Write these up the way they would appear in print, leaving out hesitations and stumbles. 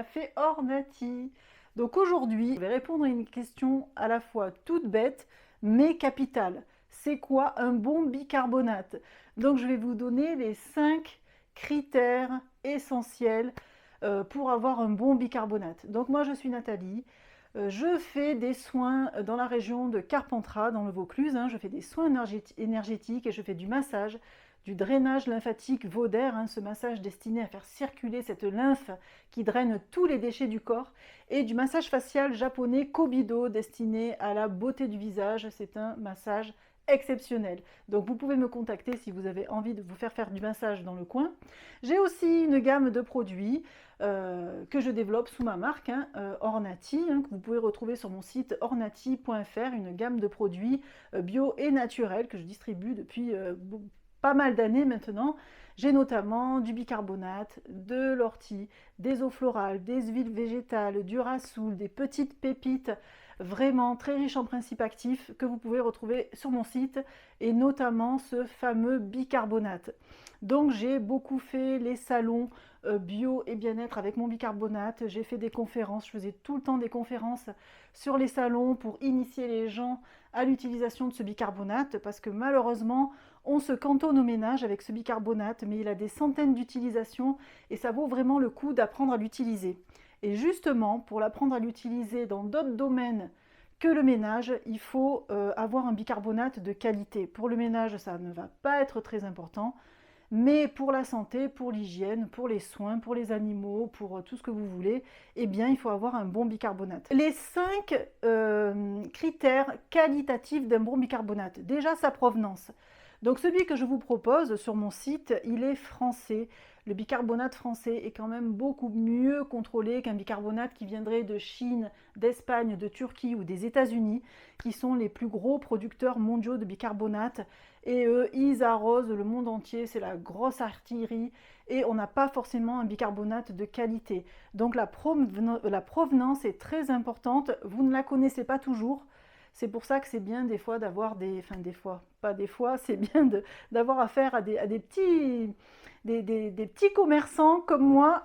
Café Ornati. Donc aujourd'hui, je vais répondre à une question à la fois toute bête, mais capitale. C'est quoi un bon bicarbonate? Donc je vais vous donner les 5 critères essentiels pour avoir un bon bicarbonate. Donc moi je suis Nathalie, je fais des soins dans la région de Carpentras, dans le Vaucluse. Je fais des soins énergétiques et je fais du massage, du drainage lymphatique Vauder, ce massage destiné à faire circuler cette lymphe qui draine tous les déchets du corps, et du massage facial japonais Kobido destiné à la beauté du visage. C'est un massage exceptionnel. Donc vous pouvez me contacter si vous avez envie de vous faire du massage dans le coin. J'ai aussi une gamme de produits que je développe sous ma marque, Ornati, que vous pouvez retrouver sur mon site ornati.fr, une gamme de produits bio et naturels que je distribue depuis pas mal d'années maintenant. J'ai notamment du bicarbonate, de l'ortie, des eaux florales, des huiles végétales, du rassoul, des petites pépites vraiment très riches en principes actifs que vous pouvez retrouver sur mon site, et notamment ce fameux bicarbonate. Donc j'ai beaucoup fait les salons bio et bien-être avec mon bicarbonate. J'ai fait des conférences, je faisais tout le temps des conférences sur les salons pour initier les gens à l'utilisation de ce bicarbonate, parce que malheureusement on se cantonne au ménage avec ce bicarbonate, mais il a des centaines d'utilisations et ça vaut vraiment le coup d'apprendre à l'utiliser. Et justement, pour l'apprendre à l'utiliser dans d'autres domaines que le ménage, il faut avoir un bicarbonate de qualité. Pour le ménage, ça ne va pas être très important, mais pour la santé, pour l'hygiène, pour les soins, pour les animaux, pour tout ce que vous voulez, eh bien, il faut avoir un bon bicarbonate. Les 5 critères qualitatifs d'un bon bicarbonate. Déjà, sa provenance. Donc celui que je vous propose sur mon site, il est français. Le bicarbonate français est quand même beaucoup mieux contrôlé qu'un bicarbonate qui viendrait de Chine, d'Espagne, de Turquie ou des États-Unis, qui sont les plus gros producteurs mondiaux de bicarbonate. Et eux, ils arrosent le monde entier, c'est la grosse artillerie, et on n'a pas forcément un bicarbonate de qualité. Donc la provenance est très importante, vous ne la connaissez pas toujours. C'est pour ça que c'est bien des fois d'avoir c'est bien d'avoir affaire à des petits commerçants comme moi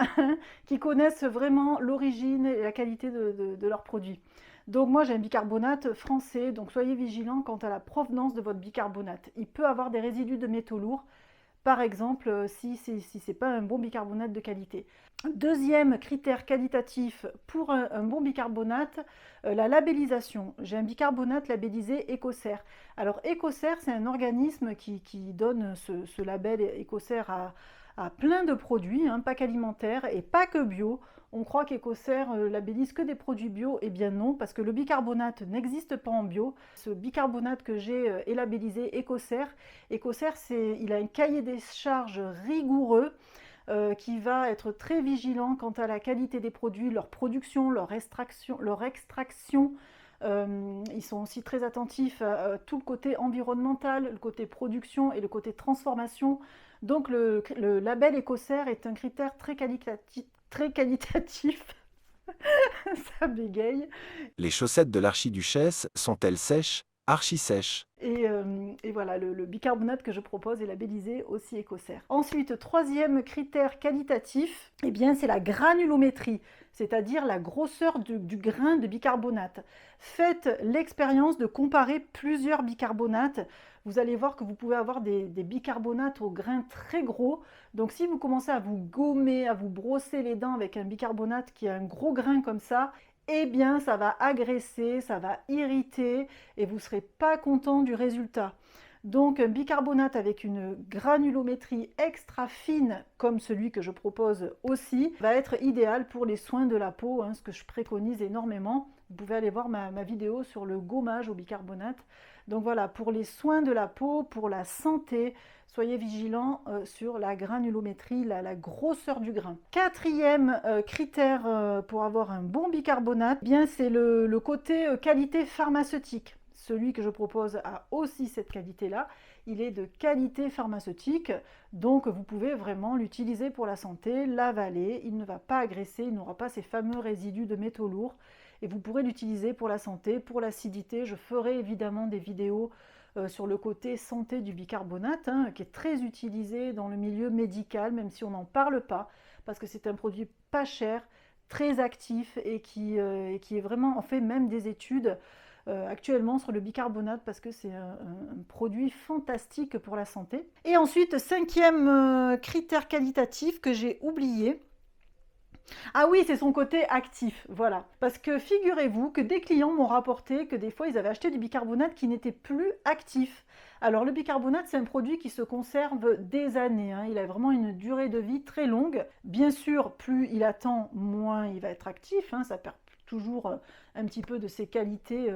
qui connaissent vraiment l'origine et la qualité de leurs produits. Donc moi j'ai un bicarbonate français, donc soyez vigilants quant à la provenance de votre bicarbonate. Il peut avoir des résidus de métaux lourds, par exemple si ce n'est pas un bon bicarbonate de qualité. Deuxième critère qualitatif pour un bon bicarbonate, la labellisation. J'ai un bicarbonate labellisé Ecocer. Alors Ecocer, c'est un organisme qui donne ce label Ecocer à plein de produits, pas qu'alimentaires et pas que bio. On croit qu'Ecocer labellise que des produits bio, et bien non, parce que le bicarbonate n'existe pas en bio. Ce bicarbonate que j'ai est labellisé Ecocer. Ecocer, il a un cahier des charges rigoureux, qui va être très vigilant quant à la qualité des produits, leur production, leur extraction. Ils sont aussi très attentifs à tout le côté environnemental, le côté production et le côté transformation. Donc le label Ecocer est un critère très qualitatif. Ça bégaye. Les chaussettes de l'archiduchesse sont-elles sèches, archi-sèches? Et voilà, le bicarbonate que je propose est labellisé aussi Ecocer. Ensuite, troisième critère qualitatif, eh bien, c'est la granulométrie, c'est-à-dire la grosseur du grain de bicarbonate. Faites l'expérience de comparer plusieurs bicarbonates. Vous allez voir que vous pouvez avoir des bicarbonates au grain très gros. Donc si vous commencez à vous gommer, à vous brosser les dents avec un bicarbonate qui a un gros grain comme ça, eh bien ça va agresser, ça va irriter et vous ne serez pas content du résultat. Donc un bicarbonate avec une granulométrie extra fine, comme celui que je propose aussi, va être idéal pour les soins de la peau, ce que je préconise énormément. Vous pouvez aller voir ma vidéo sur le gommage au bicarbonate. Donc voilà, pour les soins de la peau, pour la santé, soyez vigilants sur la granulométrie, la grosseur du grain. Quatrième critère pour avoir un bon bicarbonate, eh bien c'est le côté qualité pharmaceutique. Celui que je propose a aussi cette qualité-là. Il est de qualité pharmaceutique, donc vous pouvez vraiment l'utiliser pour la santé, l'avaler. Il ne va pas agresser, il n'aura pas ces fameux résidus de métaux lourds. Et vous pourrez l'utiliser pour la santé, pour l'acidité. Je ferai évidemment des vidéos sur le côté santé du bicarbonate, qui est très utilisé dans le milieu médical, même si on n'en parle pas, parce que c'est un produit pas cher, très actif et qui est vraiment, en fait même des études actuellement sur le bicarbonate parce que c'est un produit fantastique pour la santé. Et ensuite, cinquième critère qualitatif que j'ai oublié. Ah oui, c'est son côté actif, voilà. Parce que figurez-vous que des clients m'ont rapporté que des fois, ils avaient acheté du bicarbonate qui n'était plus actif. Alors le bicarbonate, c'est un produit qui se conserve des années, hein. Il a vraiment une durée de vie très longue. Bien sûr, plus il attend, moins il va être actif, hein. Ça perd toujours un petit peu de ses qualités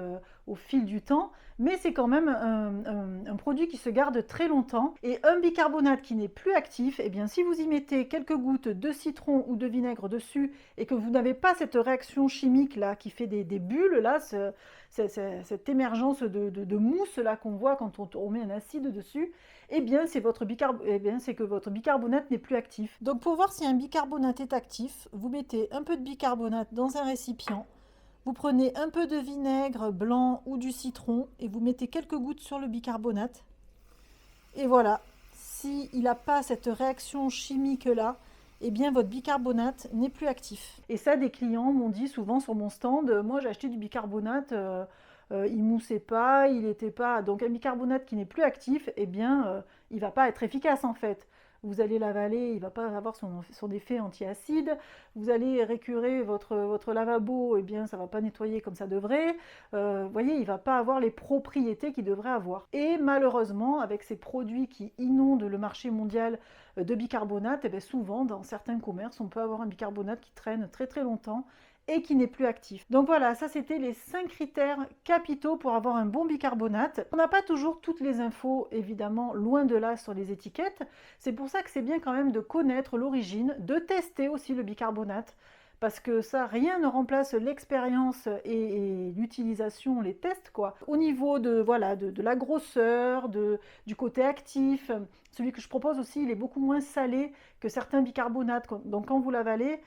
au fil du temps, mais c'est quand même un produit qui se garde très longtemps. Et un bicarbonate qui n'est plus actif, eh bien, si vous y mettez quelques gouttes de citron ou de vinaigre dessus et que vous n'avez pas cette réaction chimique là qui fait des bulles, là, cette émergence de mousse là qu'on voit quand on met un acide dessus, eh bien, c'est que votre bicarbonate n'est plus actif. Donc pour voir si un bicarbonate est actif, vous mettez un peu de bicarbonate dans un récipient. Vous prenez un peu de vinaigre blanc ou du citron et vous mettez quelques gouttes sur le bicarbonate. Et voilà, s'il n'a pas cette réaction chimique là, eh bien votre bicarbonate n'est plus actif. Et ça, des clients m'ont dit souvent sur mon stand, moi j'ai acheté du bicarbonate, il moussait pas, il n'était pas... Donc un bicarbonate qui n'est plus actif, eh bien il ne va pas être efficace en fait. Vous allez l'avaler, il ne va pas avoir son effet antiacide. Vous allez récurer votre lavabo, eh bien ça ne va pas nettoyer comme ça devrait. Vous voyez, il ne va pas avoir les propriétés qu'il devrait avoir. Et malheureusement, avec ces produits qui inondent le marché mondial de bicarbonate, eh bien souvent dans certains commerces, on peut avoir un bicarbonate qui traîne très très longtemps et qui n'est plus actif. Donc voilà, ça c'était les 5 critères capitaux pour avoir un bon bicarbonate. On n'a pas toujours toutes les infos, évidemment, loin de là sur les étiquettes. C'est pour ça que c'est bien quand même de connaître l'origine, de tester aussi le bicarbonate, parce que ça, rien ne remplace l'expérience et l'utilisation, les tests, quoi. Au niveau de, voilà, de la grosseur, du côté actif, celui que je propose aussi, il est beaucoup moins salé que certains bicarbonates. Donc quand vous l'avalez,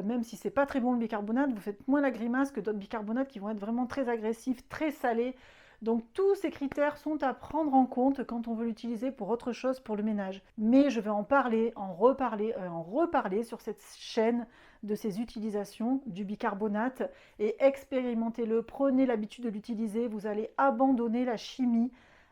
même si c'est pas très bon le bicarbonate, vous faites moins la grimace que d'autres bicarbonates qui vont être vraiment très agressifs, très salés. Donc tous ces critères sont à prendre en compte quand on veut l'utiliser pour autre chose pour le ménage. Mais je vais en parler, en reparler sur cette chaîne de ces utilisations du bicarbonate et expérimentez-le, prenez l'habitude de l'utiliser, vous allez abandonner la chimie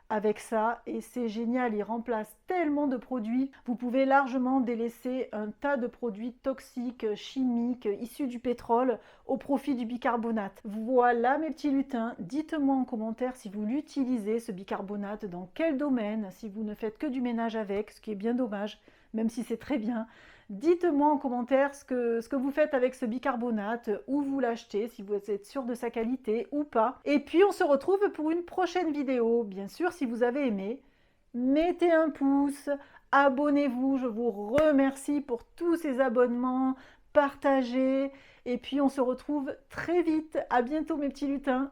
avec ça et c'est génial, il remplace tellement de produits. Vous pouvez largement délaisser un tas de produits toxiques, chimiques, issus du pétrole au profit du bicarbonate. Voilà mes petits lutins, dites-moi en commentaire si vous l'utilisez ce bicarbonate, dans quel domaine, si vous ne faites que du ménage avec, ce qui est bien dommage, même si c'est très bien. Dites-moi en commentaire ce que vous faites avec ce bicarbonate, où vous l'achetez, si vous êtes sûr de sa qualité ou pas. Et puis on se retrouve pour une prochaine vidéo. Bien sûr, si vous avez aimé, mettez un pouce, abonnez-vous, je vous remercie pour tous ces abonnements, partagez. Et puis on se retrouve très vite. À bientôt mes petits lutins.